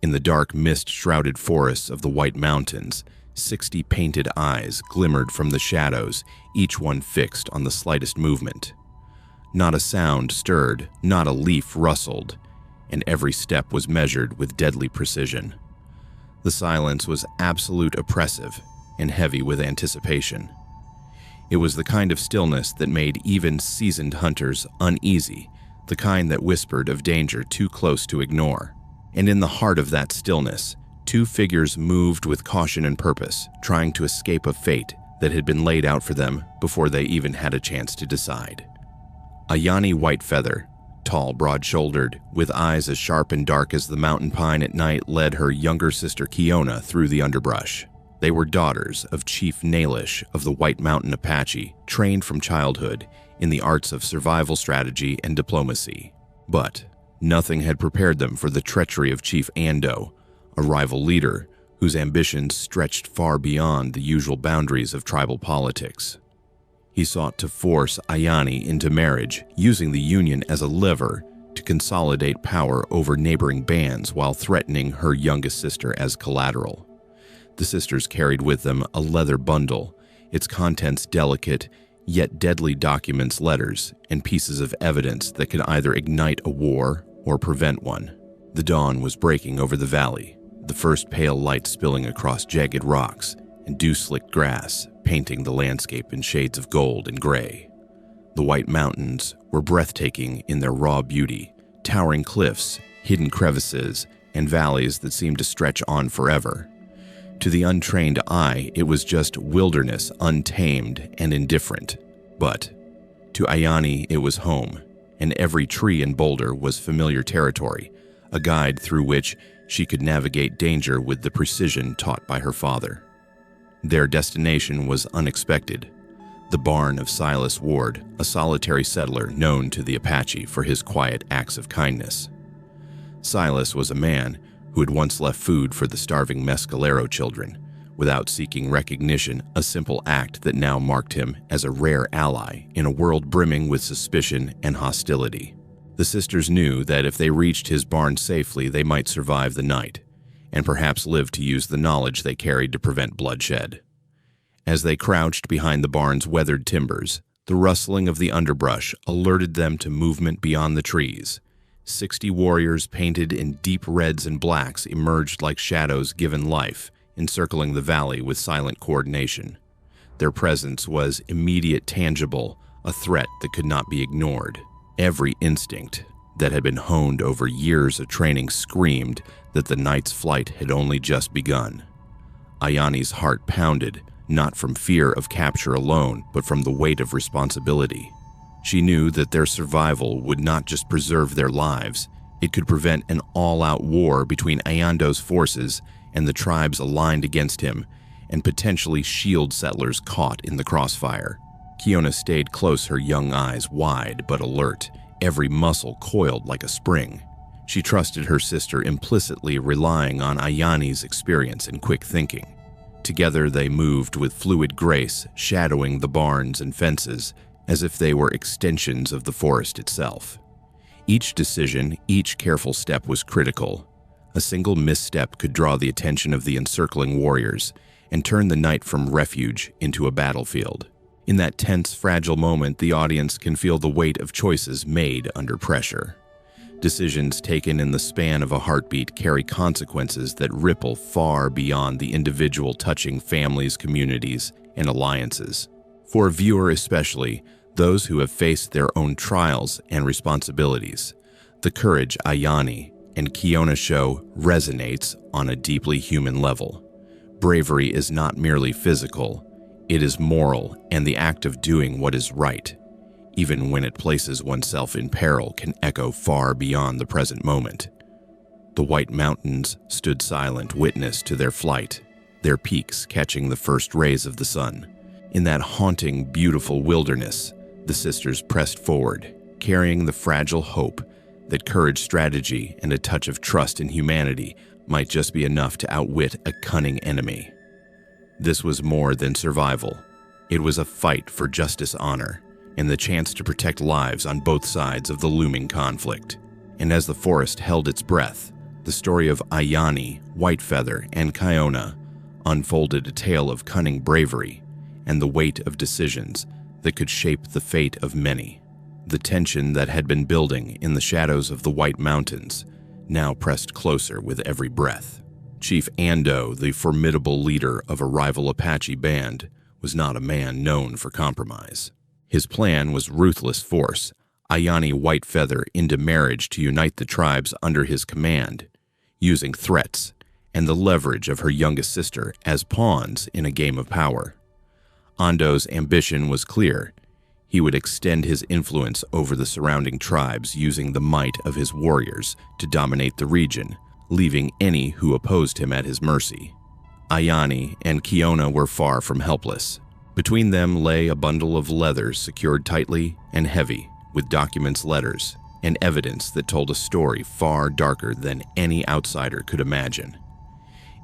In the dark, mist-shrouded forests of the White Mountains, 60 painted eyes glimmered from the shadows, each one fixed on the slightest movement. Not a sound stirred, not a leaf rustled, and every step was measured with deadly precision. The silence was absolute oppressive and heavy with anticipation. It was the kind of stillness that made even seasoned hunters uneasy, the kind that whispered of danger too close to ignore. And in the heart of that stillness, two figures moved with caution and purpose, trying to escape a fate that had been laid out for them before they even had a chance to decide. Ayani Whitefeather, tall, broad-shouldered, with eyes as sharp and dark as the mountain pine at night, led her younger sister Kiona through the underbrush. They were daughters of Chief Nailish of the White Mountain Apache, trained from childhood in the arts of survival strategy and diplomacy. But nothing had prepared them for the treachery of Chief Ando, a rival leader whose ambitions stretched far beyond the usual boundaries of tribal politics. He sought to force Ayani into marriage, using the union as a lever to consolidate power over neighboring bands while threatening her youngest sister as collateral. The sisters carried with them a leather bundle, its contents delicate yet deadly documents, letters, and pieces of evidence that could either ignite a war or prevent one. The dawn was breaking over the valley, the first pale light spilling across jagged rocks and dew-slicked grass, painting the landscape in shades of gold and gray. The White Mountains were breathtaking in their raw beauty, towering cliffs, hidden crevices, and valleys that seemed to stretch on forever. To the untrained eye, it was just wilderness, untamed and indifferent. But to Ayani, it was home, and every tree and boulder was familiar territory, a guide through which she could navigate danger with the precision taught by her father. Their destination was unexpected. The barn of Silas Ward, a solitary settler known to the Apache for his quiet acts of kindness. Silas was a man who had once left food for the starving Mescalero children, without seeking recognition, a simple act that now marked him as a rare ally in a world brimming with suspicion and hostility. The sisters knew that if they reached his barn safely, they might survive the night, and perhaps live to use the knowledge they carried to prevent bloodshed. As they crouched behind the barn's weathered timbers, the rustling of the underbrush alerted them to movement beyond the trees. 60 warriors painted in deep reds and blacks emerged like shadows given life, encircling the valley with silent coordination. Their presence was immediate, tangible, a threat that could not be ignored. Every instinct that had been honed over years of training screamed that the night's flight had only just begun. Ayani's heart pounded, not from fear of capture alone, but from the weight of responsibility. She knew that their survival would not just preserve their lives, it could prevent an all-out war between Ayando's forces and the tribes aligned against him, and potentially shield settlers caught in the crossfire. Kiona stayed close, her young eyes wide but alert, every muscle coiled like a spring. She trusted her sister implicitly, relying on Ayani's experience and quick thinking. Together they moved with fluid grace, shadowing the barns and fences as if they were extensions of the forest itself. Each decision, each careful step was critical. A single misstep could draw the attention of the encircling warriors and turn the night from refuge into a battlefield. In that tense, fragile moment, the audience can feel the weight of choices made under pressure. Decisions taken in the span of a heartbeat carry consequences that ripple far beyond the individual, touching families, communities, and alliances. For a viewer especially, those who have faced their own trials and responsibilities, the courage Ayani and Kiona show resonates on a deeply human level. Bravery is not merely physical, it is moral, and the act of doing what is right, even when it places oneself in peril, can echo far beyond the present moment. The White Mountains stood silent, witness to their flight, their peaks catching the first rays of the sun. In that haunting, beautiful wilderness, the sisters pressed forward, carrying the fragile hope that courage, strategy, and a touch of trust in humanity might just be enough to outwit a cunning enemy. This was more than survival. It was a fight for justice, honor, and the chance to protect lives on both sides of the looming conflict. And as the forest held its breath, The story of Ayani, Whitefeather, and Kiona unfolded a tale of cunning bravery and the weight of decisions that could shape the fate of many. The tension that had been building in the shadows of the White Mountains now pressed closer with every breath. Chief Ando, the formidable leader of a rival Apache band, was not a man known for compromise. His plan was ruthless force Ayani Whitefeather into marriage to unite the tribes under his command, using threats and the leverage of her youngest sister as pawns in a game of power. Ando's ambition was clear. He would extend his influence over the surrounding tribes using the might of his warriors to dominate the region, leaving any who opposed him at his mercy. Ayani and Kiona were far from helpless. Between them lay a bundle of leather secured tightly and heavy with documents, letters, and evidence that told a story far darker than any outsider could imagine.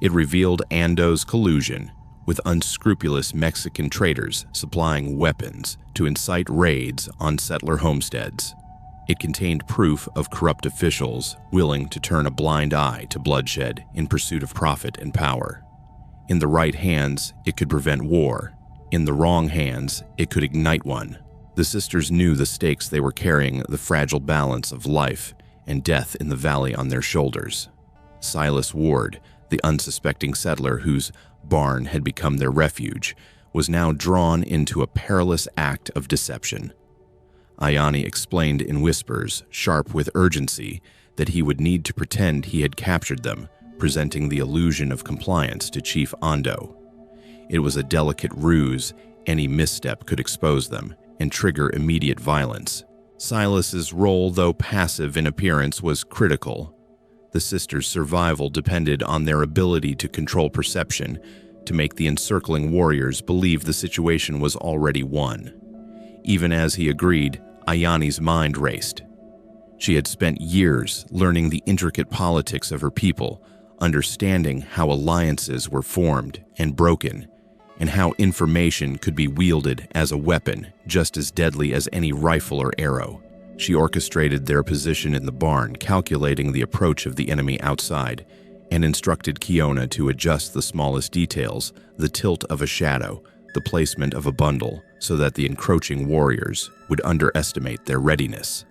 It revealed Ando's collusion with unscrupulous Mexican traders supplying weapons to incite raids on settler homesteads. It contained proof of corrupt officials willing to turn a blind eye to bloodshed in pursuit of profit and power. In the right hands, it could prevent war. In the wrong hands, it could ignite one. The sisters knew the stakes they were carrying, the fragile balance of life and death in the valley on their shoulders. Silas Ward, the unsuspecting settler whose barn had become their refuge, was now drawn into a perilous act of deception. Ayani explained in whispers, sharp with urgency, that he would need to pretend he had captured them, presenting the illusion of compliance to Chief Ando. It was a delicate ruse. Any misstep could expose them and trigger immediate violence. Silas's role, though passive in appearance, was critical. The sisters' survival depended on their ability to control perception, to make the encircling warriors believe the situation was already won. Even as he agreed, Ayani's mind raced. She had spent years learning the intricate politics of her people, understanding how alliances were formed and broken, and how information could be wielded as a weapon just as deadly as any rifle or arrow. She orchestrated their position in the barn, calculating the approach of the enemy outside, and instructed Kiona to adjust the smallest details, the tilt of a shadow, the placement of a bundle, so that the encroaching warriors would underestimate their readiness.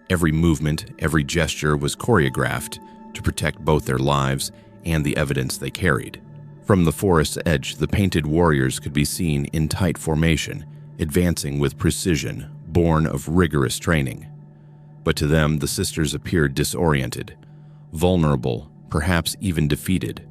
Every movement, every gesture was choreographed to protect both their lives and the evidence they carried. From the forest's edge, the painted warriors could be seen in tight formation, advancing with precision, born of rigorous training. But to them, the sisters appeared disoriented, vulnerable, perhaps even defeated.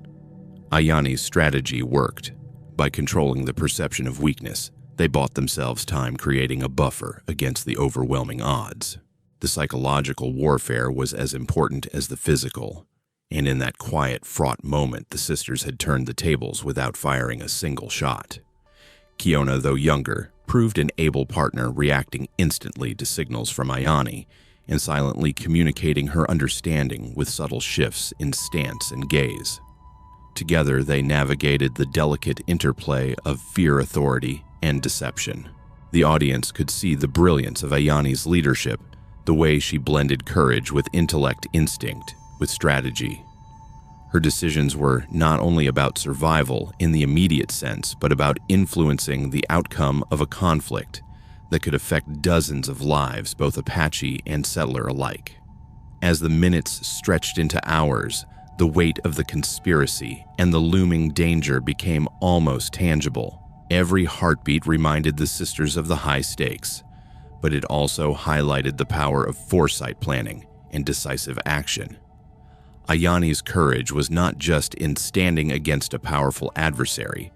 Ayani's strategy worked. By controlling the perception of weakness, they bought themselves time, creating a buffer against the overwhelming odds. The psychological warfare was as important as the physical, and in that quiet, fraught moment, the sisters had turned the tables without firing a single shot. Kiona, though younger, proved an able partner, reacting instantly to signals from Ayani and silently communicating her understanding with subtle shifts in stance and gaze. Together, they navigated the delicate interplay of fear, authority, and deception. The audience could see the brilliance of Ayani's leadership, the way she blended courage with intellect, instinct with strategy. Her decisions were not only about survival in the immediate sense, but about influencing the outcome of a conflict that could affect dozens of lives, both Apache and settler alike. As the minutes stretched into hours, the weight of the conspiracy and the looming danger became almost tangible. Every heartbeat reminded the sisters of the high stakes, but it also highlighted the power of foresight planning and decisive action. Ayani's courage was not just in standing against a powerful adversary.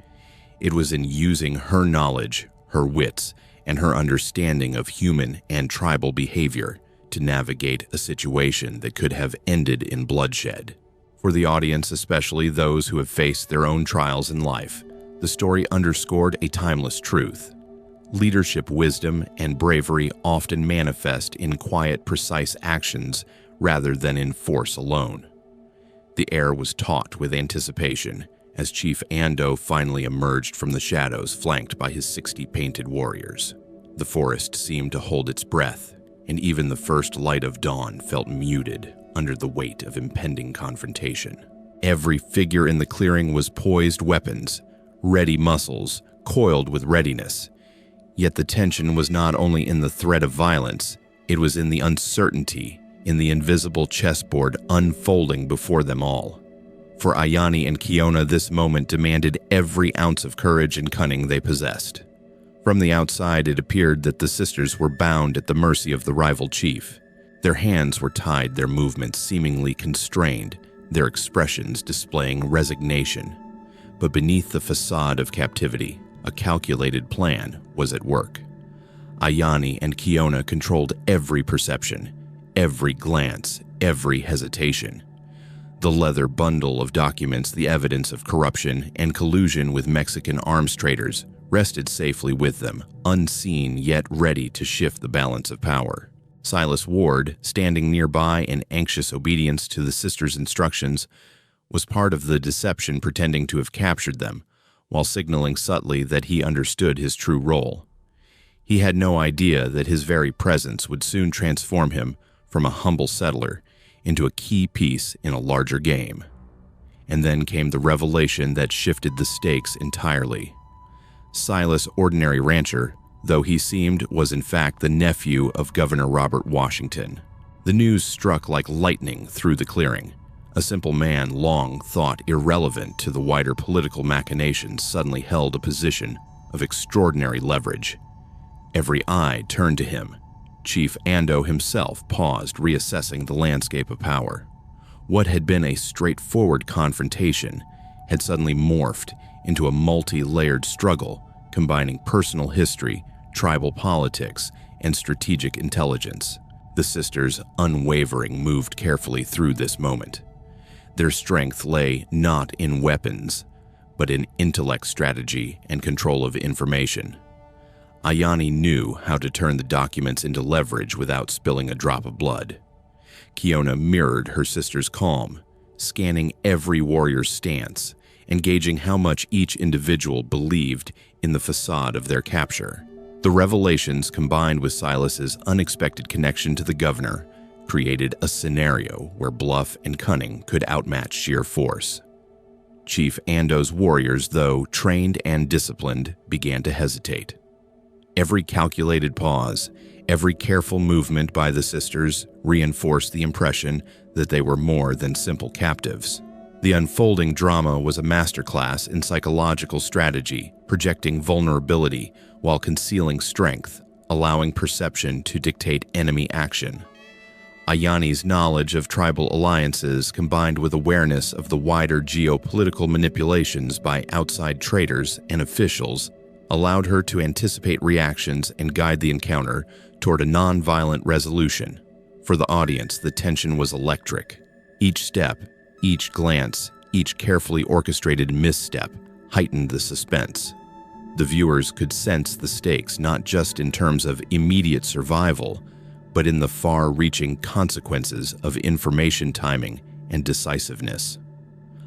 It was in using her knowledge, her wits, and her understanding of human and tribal behavior to navigate a situation that could have ended in bloodshed. For the audience, especially those who have faced their own trials in life, the story underscored a timeless truth. Leadership, wisdom, and bravery often manifest in quiet, precise actions rather than in force alone. The air was taut with anticipation as Chief Ando finally emerged from the shadows, flanked by his 60 painted warriors. The forest seemed to hold its breath, and even the first light of dawn felt muted, under the weight of impending confrontation. Every figure in the clearing was poised weapons, ready muscles, coiled with readiness. Yet the tension was not only in the threat of violence, it was in the uncertainty, in the invisible chessboard unfolding before them all. For Ayani and Kiona, this moment demanded every ounce of courage and cunning they possessed. From the outside, it appeared that the sisters were bound at the mercy of the rival chief. Their hands were tied, their movements seemingly constrained, their expressions displaying resignation. But beneath the facade of captivity, a calculated plan was at work. Ayani and Kiona controlled every perception, every glance, every hesitation. The leather bundle of documents, the evidence of corruption and collusion with Mexican arms traders, rested safely with them, unseen yet ready to shift the balance of power. Silas Ward, standing nearby in anxious obedience to the sisters' instructions, was part of the deception, pretending to have captured them, while signaling subtly that he understood his true role. He had no idea that his very presence would soon transform him from a humble settler into a key piece in a larger game. And then came the revelation that shifted the stakes entirely. Silas, ordinary rancher, though he seemed, was in fact the nephew of Governor Robert Washington. The news struck like lightning through the clearing. A simple man long thought irrelevant to the wider political machinations suddenly held a position of extraordinary leverage. Every eye turned to him. Chief Ando himself paused, reassessing the landscape of power. What had been a straightforward confrontation had suddenly morphed into a multi-layered struggle combining personal history, tribal politics, and strategic intelligence. The sisters, unwavering, moved carefully through this moment. Their strength lay not in weapons, but in intellect, strategy, and control of information. Ayani knew how to turn the documents into leverage without spilling a drop of blood. Kiona mirrored her sister's calm, scanning every warrior's stance, and gauging how much each individual believed in the facade of their capture. The revelations, combined with Silas's unexpected connection to the governor, created a scenario where bluff and cunning could outmatch sheer force. Chief Ando's warriors, though trained and disciplined, began to hesitate. Every calculated pause, every careful movement by the sisters reinforced the impression that they were more than simple captives. The unfolding drama was a masterclass in psychological strategy, projecting vulnerability while concealing strength, allowing perception to dictate enemy action. Ayani's knowledge of tribal alliances, combined with awareness of the wider geopolitical manipulations by outside traders and officials, allowed her to anticipate reactions and guide the encounter toward a non-violent resolution. For the audience, the tension was electric. Each step, each glance, each carefully orchestrated misstep heightened the suspense. The viewers could sense the stakes not just in terms of immediate survival, but in the far-reaching consequences of information timing and decisiveness.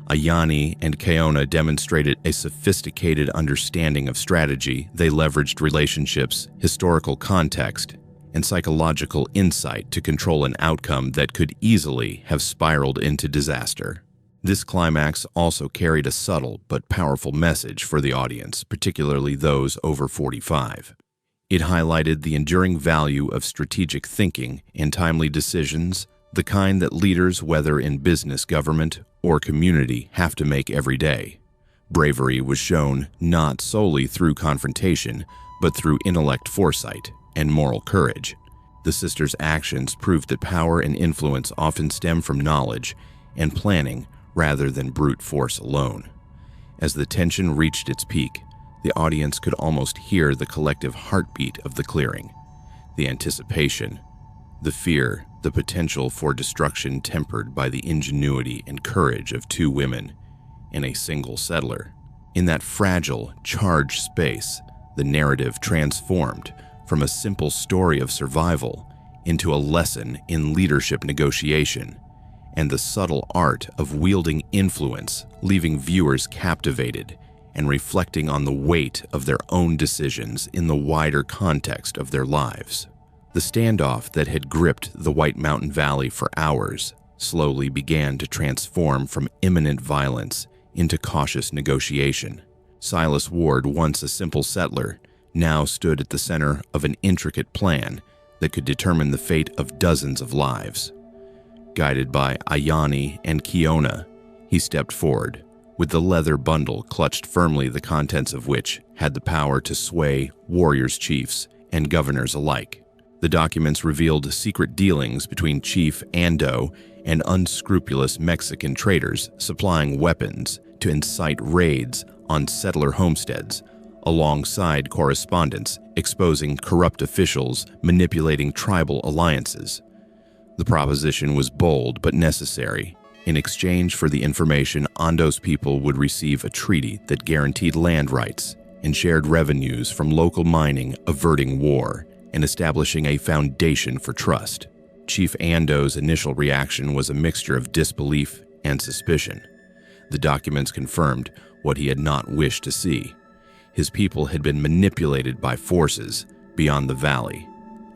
Ayani and Kiona demonstrated a sophisticated understanding of strategy. They leveraged relationships, historical context, and psychological insight to control an outcome that could easily have spiraled into disaster. This climax also carried a subtle but powerful message for the audience, particularly those over 45. It highlighted the enduring value of strategic thinking and timely decisions, the kind that leaders, whether in business, government, or community, have to make every day. Bravery was shown not solely through confrontation, but through intellect, foresight, and moral courage. The sisters' actions proved that power and influence often stem from knowledge and planning rather than brute force alone. As the tension reached its peak, the audience could almost hear the collective heartbeat of the clearing. The anticipation, the fear, the potential for destruction tempered by the ingenuity and courage of two women and a single settler. In that fragile, charged space, the narrative transformed from a simple story of survival into a lesson in leadership negotiation and the subtle art of wielding influence, leaving viewers captivated and reflecting on the weight of their own decisions in the wider context of their lives. The standoff that had gripped the White Mountain Valley for hours slowly began to transform from imminent violence into cautious negotiation. Silas Ward, once a simple settler, now stood at the center of an intricate plan that could determine the fate of dozens of lives. Guided by Ayani and Kiona, he stepped forward, with the leather bundle clutched firmly, the contents of which had the power to sway warriors, chiefs, and governors alike. The documents revealed secret dealings between Chief Ando and unscrupulous Mexican traders supplying weapons to incite raids on settler homesteads, alongside correspondence exposing corrupt officials manipulating tribal alliances. The proposition was bold but necessary. In exchange for the information, Ando's people would receive a treaty that guaranteed land rights and shared revenues from local mining, averting war and establishing a foundation for trust. Chief Ando's initial reaction was a mixture of disbelief and suspicion. The documents confirmed what he had not wished to see. His people had been manipulated by forces beyond the valley,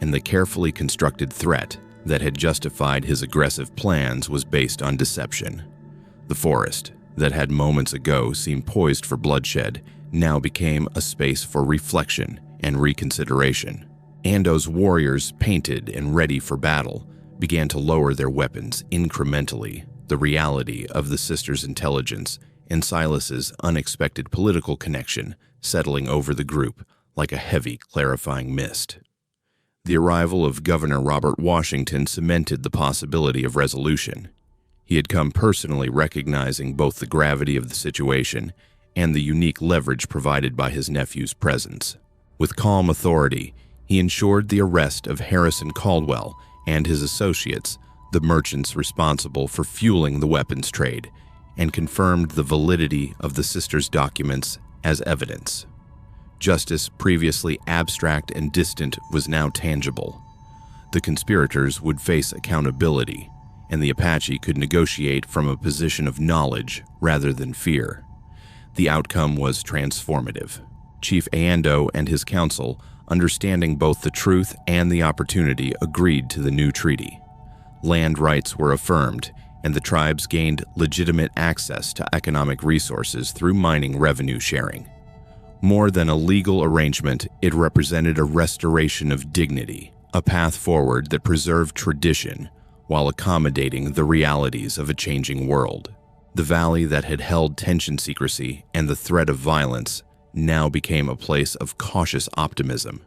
and the carefully constructed threat that had justified his aggressive plans was based on deception. The forest, that had moments ago seemed poised for bloodshed, now became a space for reflection and reconsideration. Ando's warriors, painted and ready for battle, began to lower their weapons incrementally. The reality of the sisters' intelligence and Silas's unexpected political connection settling over the group like a heavy, clarifying mist. The arrival of Governor Robert Washington cemented the possibility of resolution. He had come personally, recognizing both the gravity of the situation and the unique leverage provided by his nephew's presence. With calm authority, he ensured the arrest of Harrison Caldwell and his associates, the merchants responsible for fueling the weapons trade, and confirmed the validity of the sisters' documents as evidence. Justice, previously abstract and distant, was now tangible. The conspirators would face accountability, and the Apache could negotiate from a position of knowledge rather than fear. The outcome was transformative. Chief Ando and his council, understanding both the truth and the opportunity, agreed to the new treaty. Land rights were affirmed, and the tribes gained legitimate access to economic resources through mining revenue sharing. More than a legal arrangement, it represented a restoration of dignity, a path forward that preserved tradition while accommodating the realities of a changing world. The valley that had held tension, secrecy, and the threat of violence now became a place of cautious optimism.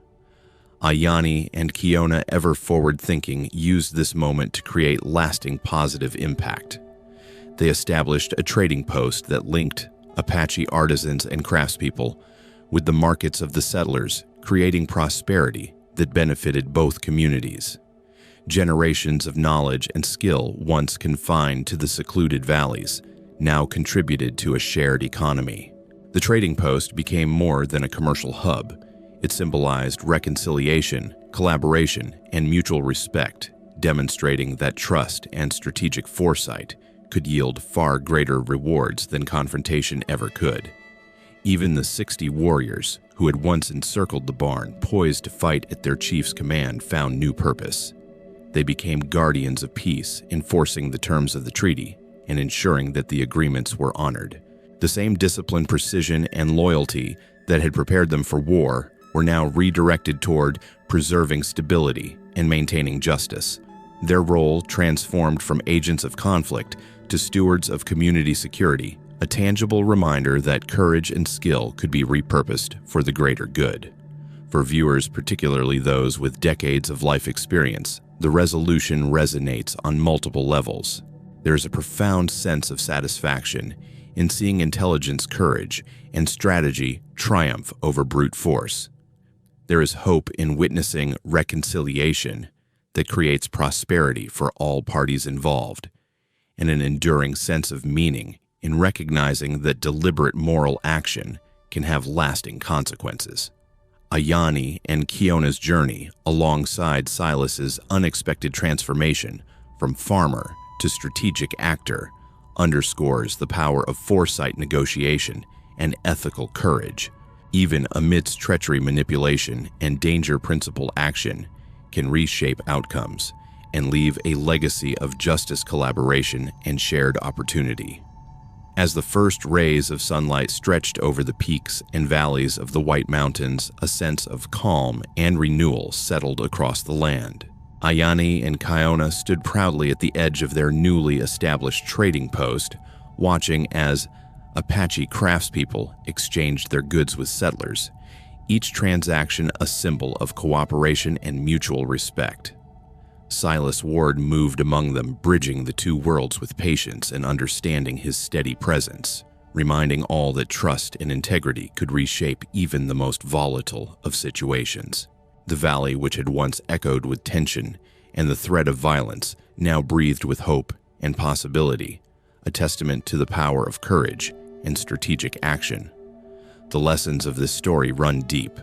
Ayani and Kiona, ever forward-thinking, used this moment to create lasting positive impact. They established a trading post that linked Apache artisans and craftspeople with the markets of the settlers, creating prosperity that benefited both communities. Generations of knowledge and skill, once confined to the secluded valleys, now contributed to a shared economy. The trading post became more than a commercial hub. It symbolized reconciliation, collaboration, and mutual respect, demonstrating that trust and strategic foresight could yield far greater rewards than confrontation ever could. Even the 60 warriors who had once encircled the barn, poised to fight at their chief's command, found new purpose. They became guardians of peace, enforcing the terms of the treaty and ensuring that the agreements were honored. The same discipline, precision, and loyalty that had prepared them for war were now redirected toward preserving stability and maintaining justice. Their role transformed from agents of conflict to stewards of community security, a tangible reminder that courage and skill could be repurposed for the greater good. For viewers, particularly those with decades of life experience, the resolution resonates on multiple levels. There is a profound sense of satisfaction in seeing intelligence, courage, and strategy triumph over brute force. There is hope in witnessing reconciliation that creates prosperity for all parties involved, and an enduring sense of meaning in recognizing that deliberate moral action can have lasting consequences. Ayani and Kiona's journey, alongside Silas's unexpected transformation from farmer to strategic actor, underscores the power of foresight, negotiation, and ethical courage. Even amidst treachery, manipulation, and danger, principle action can reshape outcomes, and leave a legacy of justice, collaboration, and shared opportunity. As the first rays of sunlight stretched over the peaks and valleys of the White Mountains, a sense of calm and renewal settled across the land. Ayani and Kiona stood proudly at the edge of their newly established trading post, watching as Apache craftspeople exchanged their goods with settlers, each transaction a symbol of cooperation and mutual respect. Silas Ward moved among them, bridging the two worlds with patience and understanding, his steady presence, reminding all that trust and integrity could reshape even the most volatile of situations. The valley, which had once echoed with tension and the threat of violence, now breathed with hope and possibility, a testament to the power of courage and strategic action. The lessons of this story run deep.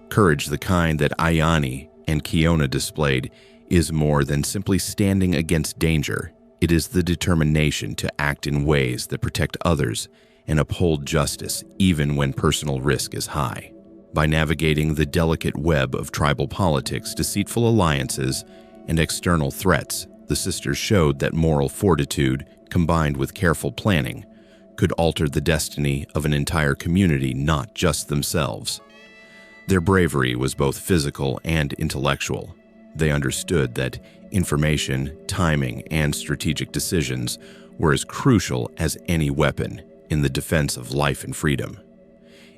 Courage, the kind that Ayani and Kiona displayed, is more than simply standing against danger. It is the determination to act in ways that protect others and uphold justice even when personal risk is high. By navigating the delicate web of tribal politics, deceitful alliances, and external threats, the sisters showed that moral fortitude, combined with careful planning, could alter the destiny of an entire community, not just themselves. Their bravery was both physical and intellectual. They understood that information, timing, and strategic decisions were as crucial as any weapon in the defense of life and freedom.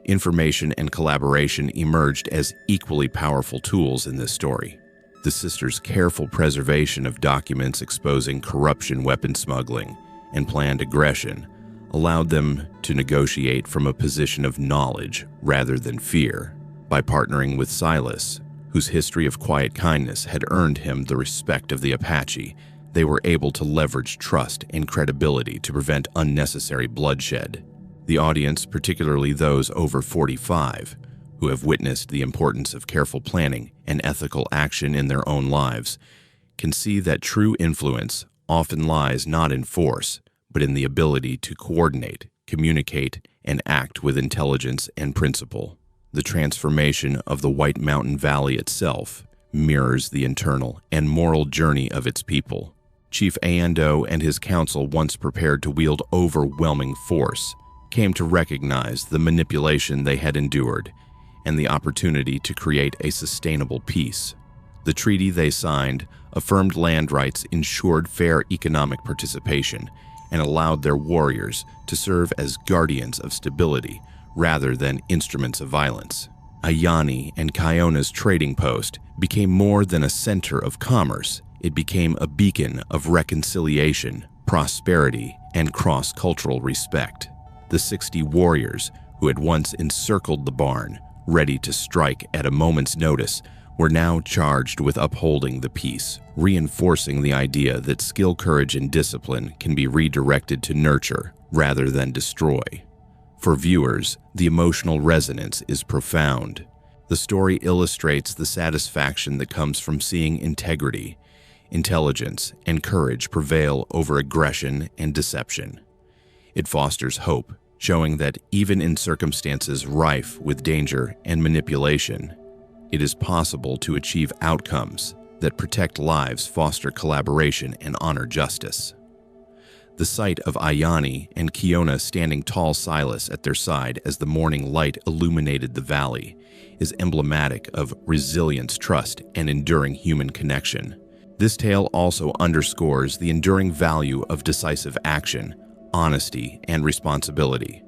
Information and collaboration emerged as equally powerful tools in this story. The sisters' careful preservation of documents exposing corruption, weapon smuggling, and planned aggression allowed them to negotiate from a position of knowledge rather than fear. By partnering with Silas, whose history of quiet kindness had earned him the respect of the Apache, they were able to leverage trust and credibility to prevent unnecessary bloodshed. The audience, particularly those over 45, who have witnessed the importance of careful planning and ethical action in their own lives, can see that true influence often lies not in force, but in the ability to coordinate, communicate, and act with intelligence and principle. The transformation of the White Mountain Valley itself mirrors the internal and moral journey of its people. Chief Ando and his council, once prepared to wield overwhelming force, came to recognize the manipulation they had endured and the opportunity to create a sustainable peace. The treaty they signed affirmed land rights, ensured fair economic participation, and allowed their warriors to serve as guardians of stability rather than instruments of violence. Ayani and Kiona's trading post became more than a center of commerce. It became a beacon of reconciliation, prosperity, and cross-cultural respect. The 60 warriors who had once encircled the barn, ready to strike at a moment's notice, were now charged with upholding the peace, reinforcing the idea that skill, courage, and discipline can be redirected to nurture rather than destroy. For viewers, the emotional resonance is profound. The story illustrates the satisfaction that comes from seeing integrity, intelligence, and courage prevail over aggression and deception. It fosters hope, showing that even in circumstances rife with danger and manipulation, it is possible to achieve outcomes that protect lives, foster collaboration, and honor justice. The sight of Ayani and Kiona standing tall Silas at their side as the morning light illuminated the valley is emblematic of resilience, trust, and enduring human connection. This tale also underscores the enduring value of decisive action, honesty, and responsibility.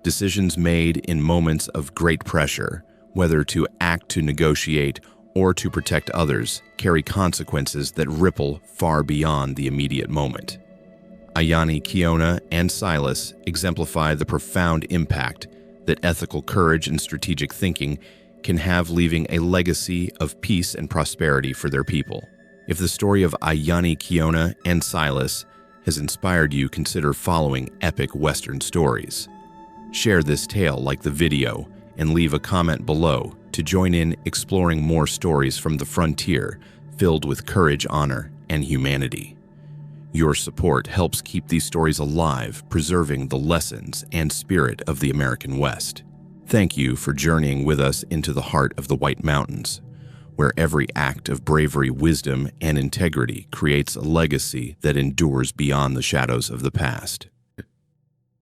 Decisions made in moments of great pressure, whether to act to negotiate or to protect others, carry consequences that ripple far beyond the immediate moment. Ayani, Kiona, and Silas exemplify the profound impact that ethical courage and strategic thinking can have, leaving a legacy of peace and prosperity for their people. If the story of Ayani, Kiona, and Silas has inspired you, consider following epic Western stories. Share this tale, like the video, and leave a comment below to join in exploring more stories from the frontier filled with courage, honor, and humanity. Your support helps keep these stories alive, preserving the lessons and spirit of the American West. Thank you for journeying with us into the heart of the White Mountains. where every act of bravery, wisdom, and integrity creates a legacy that endures beyond the shadows of the past.